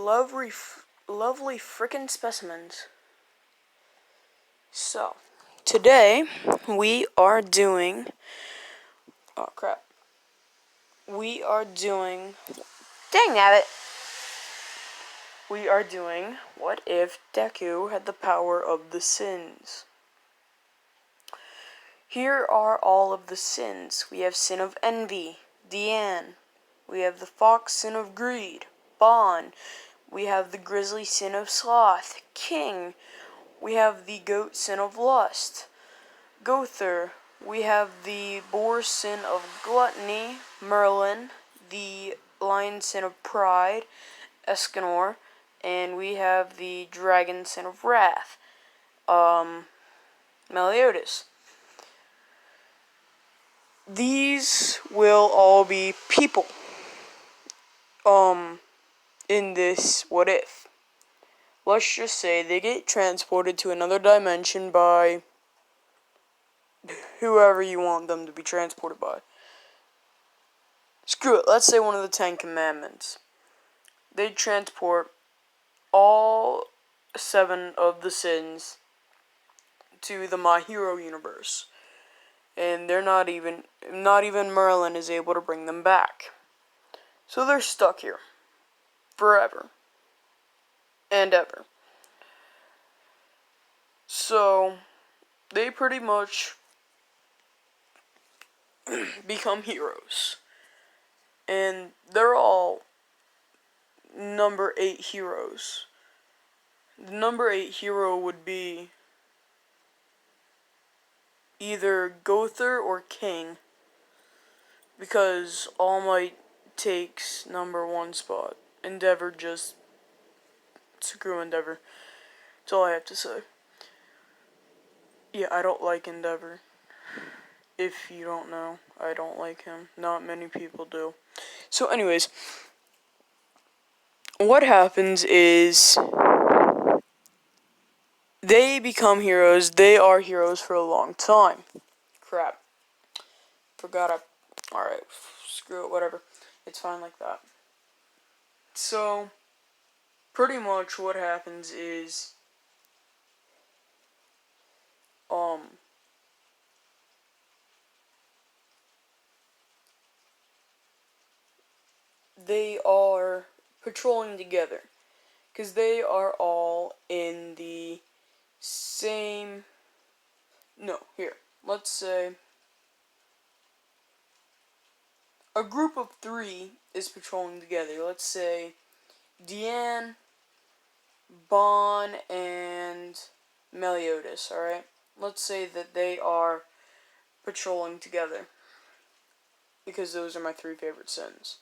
lovely frickin' specimens. So, today we are doing. Oh crap. We are doing. Dang nabbit! We are doing What If Deku Had the Power of the Sins? Here are all of the sins. We have sin of envy, Deanne. We have the fox sin of greed, Bon. We have the grizzly sin of sloth, King. We have the goat sin of lust, Gother. We have the boar sin of gluttony, Merlin. The lion sin of pride, Escanor. And we have the dragon sin of wrath, Meliodas. These will all be people, in this what if. Let's just say they get transported to another dimension by whoever you want them to be transported by. Screw it, let's say one of the 10 Commandments. They transport all 7 of the sins to the My Hero universe. And they're not even Merlin is able to bring them back. So they're stuck here. Forever. And ever. So, they pretty much become heroes. And they're all number 8 heroes. The number 8 hero would be either Gother or King, because All Might takes number 1 spot. Endeavor just screw Endeavor. That's all I have to say. Yeah, I don't like Endeavor. If you don't know, I don't like him. Not many people do. So anyways, what happens is they become heroes. They are heroes for a long time. Crap. Alright, screw it, whatever. It's fine like that. So, pretty much what happens is, they are patrolling together. Because they are all in the same... No, here. Let's say a group of 3 is patrolling together. Let's say Deanne, Bon, and Meliodas, alright? Let's say that they are patrolling together. Because those are my 3 favorite sins.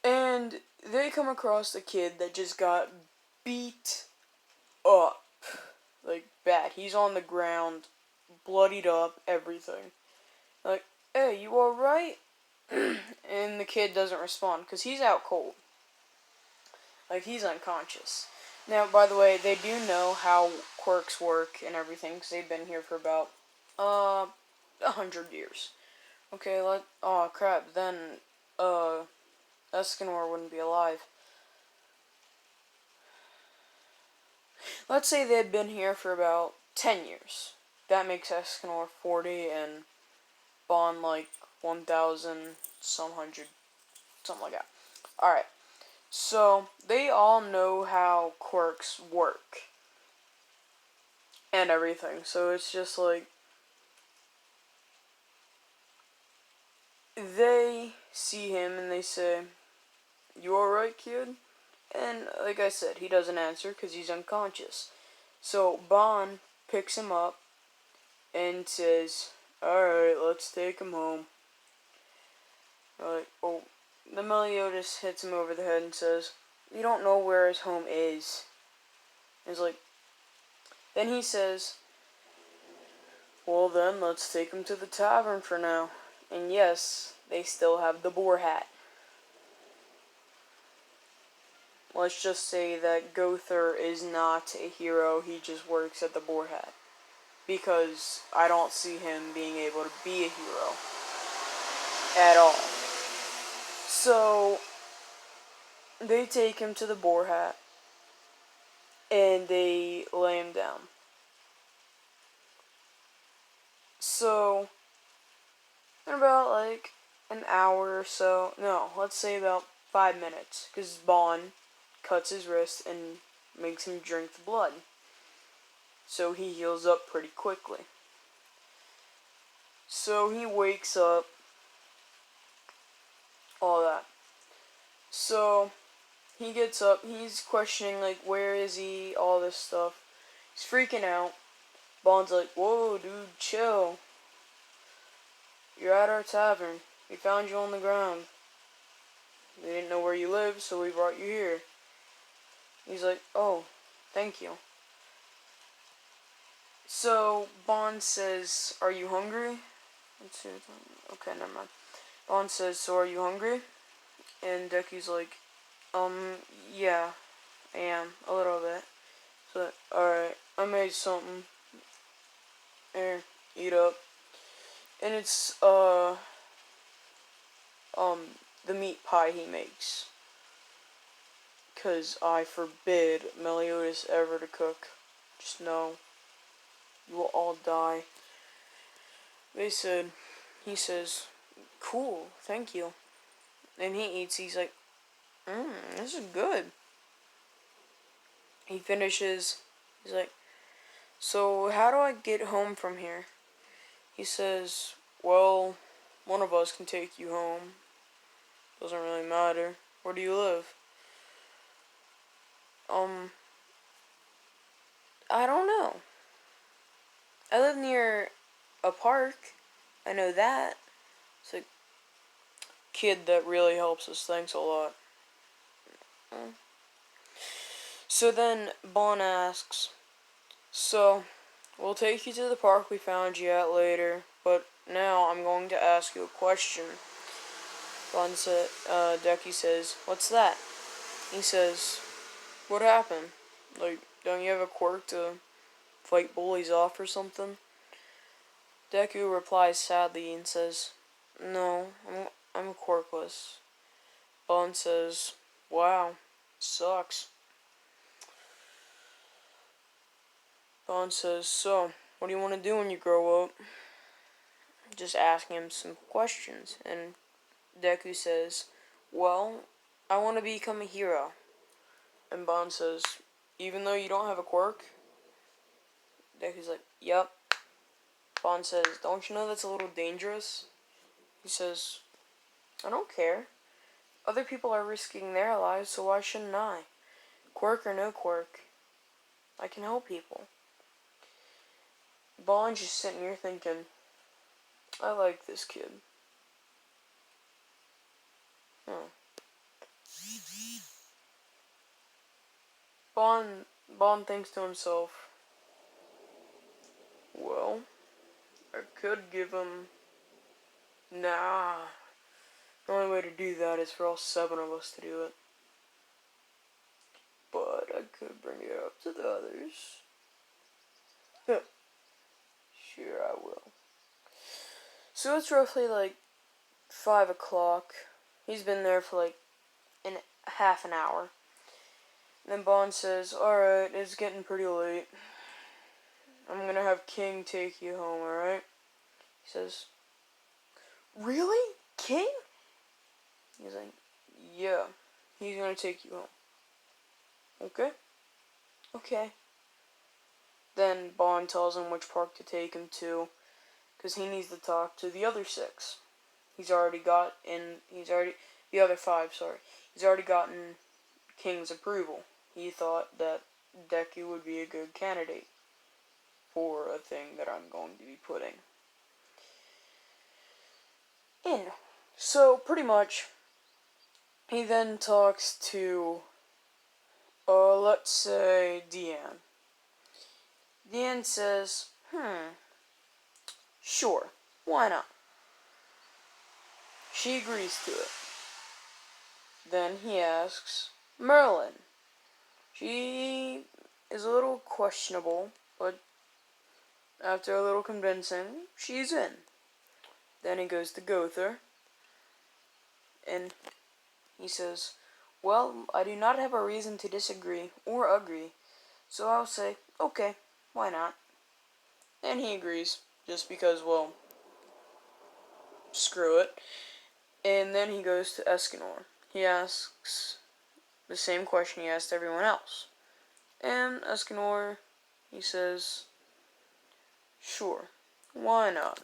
And they come across a kid that just got beat up. Like, bad. He's on the ground, bloodied up, everything. Like, hey, you alright? And the kid doesn't respond, because he's out cold. Like, he's unconscious. Now, by the way, they do know how quirks work and everything, because they've been here for about, 100 years. Okay, oh crap, then, Escanor wouldn't be alive. Let's say they'd been here for about 10 years. That makes Escanor 40 and Bon like 1,000 some hundred, something like that. Alright, so they all know how quirks work and everything. So it's just like they see him and they say, "You alright, kid?" And like I said, he doesn't answer because he's unconscious. So Bon picks him up and says, "Alright, let's take him home." Like, oh, the Meliodas hits him over the head and says, "You don't know where his home is." And he's like, then he says, "Well then, let's take him to the tavern for now." And yes, they still have the boar hat. Let's just say that Gother is not a hero, he just works at the boar hat. Because I don't see him being able to be a hero at all. So they take him to the boar hat and they lay him down. So in about like an hour or so, no, let's say about 5 minutes, because Bond cuts his wrist and makes him drink the blood. So he heals up pretty quickly. So he wakes up, all that. So he gets up, he's questioning, like, where is he, all this stuff. He's freaking out. Bond's like, whoa, dude, chill. You're at our tavern. We found you on the ground. We didn't know where you lived, so we brought you here. He's like, oh, thank you. So Bond says, are you hungry? Let's see. Okay, never mind. Bond says, so are you hungry? And Deku's like, yeah, I am, a little bit. So, alright, I made something. Here, eat up. And it's, the meat pie he makes. 'Cause I forbid Meliodas ever to cook. Just know, you will all die. He says, cool, thank you. And he eats, he's like, this is good. He finishes, he's like, so how do I get home from here? He says, well, one of us can take you home. Doesn't really matter. Where do you live? I don't know. I live near a park. I know that. It's a kid that really helps us. Thanks a lot. So then Bon asks, so we'll take you to the park we found you at later, but now I'm going to ask you a question. Deku says, what's that? He says, what happened? Like, don't you have a quirk to fight bullies off or something? Deku replies sadly and says, no, I'm quirkless. Bond says, wow, sucks. Bond says, so, what do you want to do when you grow up? Just asking him some questions. And Deku says, well, I want to become a hero. And Bond says, even though you don't have a quirk? Deku's like, yep. Bond says, don't you know that's a little dangerous? He says, I don't care. Other people are risking their lives, so why shouldn't I? Quirk or no quirk, I can help people. Bond's just sitting here thinking, I like this kid. Bond thinks to himself, well, I could give him... Nah. The only way to do that is for all 7 of us to do it. But I could bring it up to the others. Sure, I will. So it's roughly like 5 o'clock. He's been there for like half an hour. And then Bond says, alright, it's getting pretty late. I'm gonna have King take you home, alright? He says, really? King? He's like, yeah, he's gonna take you home. Okay? Okay. Then Bond tells him which park to take him to, because he needs to talk to the other 6. The other 5, sorry. He's already gotten King's approval. He thought that Deku would be a good candidate for a thing that I'm going to be putting in. So, pretty much, he then talks to, let's say, Deanne. Deanne says, sure, why not? She agrees to it. Then he asks Merlin. She is a little questionable, but after a little convincing, she's in. Then he goes to Gother, and he says, well, I do not have a reason to disagree or agree, so I'll say, okay, why not? And he agrees, just because, well, screw it. And then he goes to Escanor. He asks the same question he asked everyone else. And Escanor, he says, sure, why not?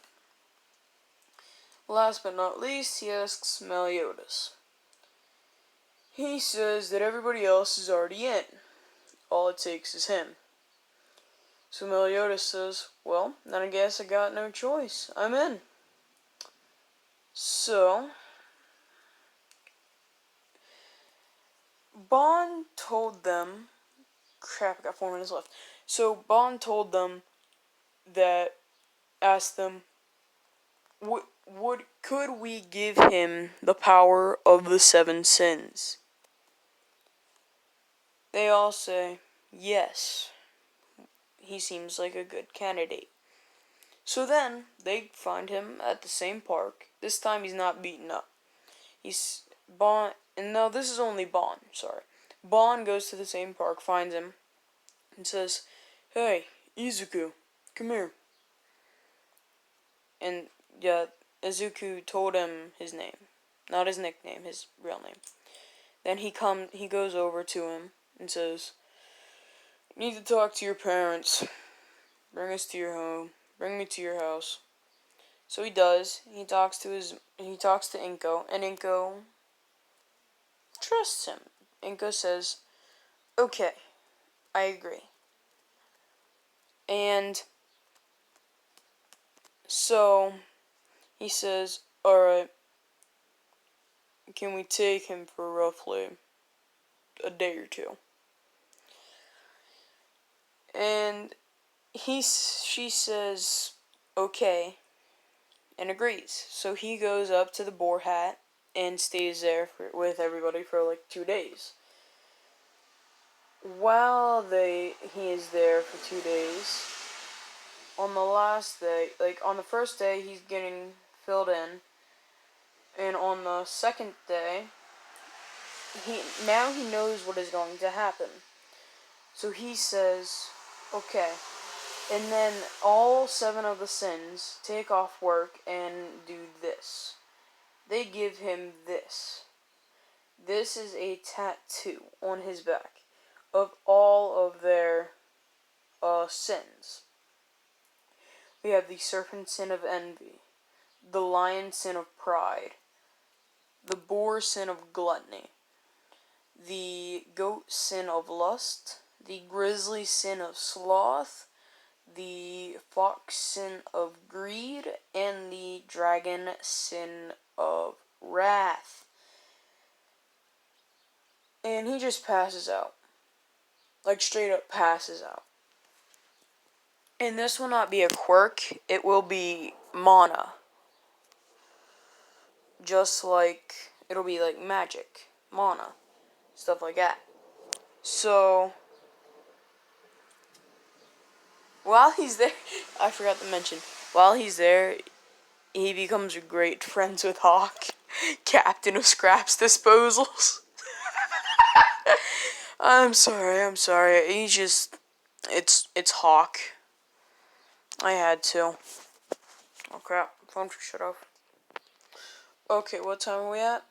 Last but not least, he asks Meliodas. He says that everybody else is already in. All it takes is him. So Meliodas says, well, then I guess I got no choice. I'm in. So, Bond told them, crap, I got 4 minutes left. So Bond told them that, asked them, could we give him the power of the 7 sins? They all say, yes. He seems like a good candidate. So then, they find him at the same park. This time he's not beaten up. He's, Bond, and no, this is only Bond, sorry. Bond goes to the same park, finds him, and says, hey, Izuku, come here. And, yeah, Izuku told him his name. Not his nickname, his real name. Then he goes over to him and says, you need to talk to your parents. Bring us to your home. Bring me to your house. So he does. He talks to Inko, and Inko trusts him. Inko says, okay, I agree. And so he says, alright, can we take him for roughly a day or two? And she says, okay, and agrees. So he goes up to the Boar Hat and stays there with everybody for like 2 days. While he is there for 2 days, on the last day, like on the first day, he's getting filled in, and on the second day, he knows what is going to happen. So he says, okay, and then all 7 of the sins take off work and do this. They give him this. This is a tattoo on his back of all of their sins. We have the serpent sin of envy, the lion sin of pride, the boar sin of gluttony, the goat sin of lust, the grizzly sin of sloth, the fox sin of greed, and the dragon sin of wrath. And he just passes out. Like, straight up passes out. And this will not be a quirk, it will be mana. Just like, it'll be like magic, mana, stuff like that. So, while he's there, I forgot to mention, while he's there, he becomes great friends with Hawk, captain of Scraps Disposals. I'm sorry, he just, it's Hawk. I had to. Oh crap, phone shut off. Okay, what time are we at?